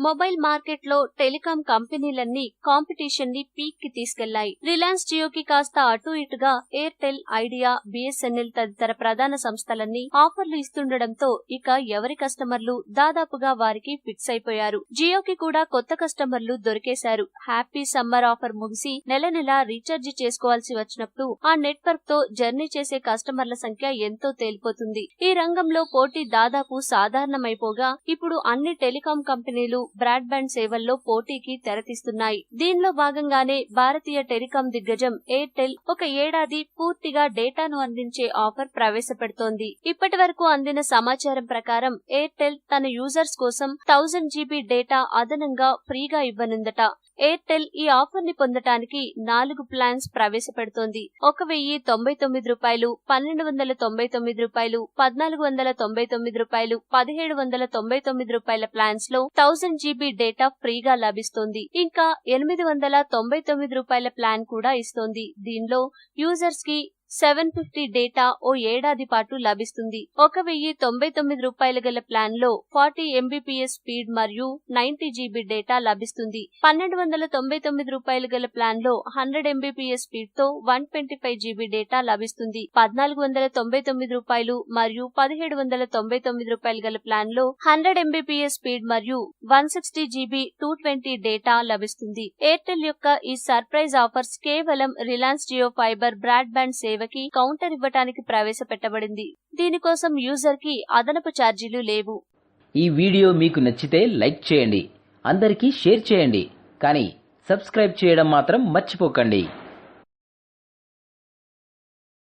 Mobile market లో telecom కంపెనీలన్నీ competition ని peak కి తీసుకెళ్లాయి. రిలయన్స్ జియోకి కాస్త అటు ఇటుగా ఎయిర్టెల్, ఐడియా, బిఎస్ఎన్ఎల్ తదితర ప్రధాన సంస్థలన్నీ ఆఫర్లు ఇస్తుండటంతో ఇక ఎవరి కస్టమర్లు దాదాపుగా వారికి ఫిక్స్ అయిపోయారు. జియోకి కూడా కొత్త కస్టమర్లు దొరికేశారు. హ్యాపీ సమ్మర్ ఆఫర్ ముగిసి నెల నెలా రీఛార్జ్ చేసుకోవాల్సి వచ్చినప్పుడు ఆ నెట్వర్క్ తో జర్నీ చేసే కస్టమర్ల సంఖ్య ఎంతో తేలిపోతుంది. ఈ రంగంలో పోటీ దాదాపు సాధారణమైపోగా ఇప్పుడు అన్ని టెలికాం కంపెనీలు బ్రాడ్బ్యాండ్ సేవల్లో పోటీకి తెరతీస్తున్నాయి. దీనిలో భాగంగానే భారతీయ టెలికాం దిగ్గజం ఎయిర్టెల్ ఒక ఏడాది పూర్తిగా డేటాను అందించే ఆఫర్ ప్రవేశపెడుతోంది. ఇప్పటి వరకు అందిన సమాచారం ప్రకారం ఎయిర్టెల్ తన యూజర్స్ కోసం 1000 GB డేటా అదనంగా ఫ్రీగా ఇవ్వనుందట. ఎయిర్టెల్ ఈ ఆఫర్ ని పొందటానికి 4 ప్లాన్స్ ప్రవేశపెడుతోంది. 1099 రూపాయలు, 1299 రూపాయలు, 1499 రూపాయలు, 1799 రూపాయల ప్లాన్స్ లో 1000 GB డేటా ఫ్రీగా లభిస్తోంది. ఇంకా 899 రూపాయల ప్లాన్ కూడా ఇస్తోంది. దీనిలో యూజర్స్ కి 750 డేటా ఓ ఏడాది పాటు లభిస్తుంది. 1099 రూపాయల గల ప్లాన్ లో 40 MBPS స్పీడ్ మరియు 90 GB డేటా లభిస్తుంది. 1299 రూపాయల గల ప్లాన్ లో 100 MBPS స్పీడ్ తో 125 GB డేటా లభిస్తుంది. 1499 రూపాయలు మరియు 1799 రూపాయల గల ప్లాన్ లో 100 MBPS స్పీడ్ మరియు 160 GB 220 డేటా లభిస్తుంది. ఎయిర్టెల్ యొక్క ఈ సర్ప్రైజ్ ఆఫర్స్ కేవలం రిలయన్స్ జియో ఫైబర్ బ్రాడ్బ్యాండ్ సేవ కౌంటర్ ఇవ్వటానికి ప్రవేశపెట్టబడింది. దీనికోసం యూజర్ కి అదనపు ఛార్జీలు లేవు. ఈ వీడియో మీకు నచ్చితే లైక్ చేయండి, అందరికీ షేర్ చేయండి, కానీ సబ్స్క్రైబ్ చేయడం మాత్రం మర్చిపోకండి.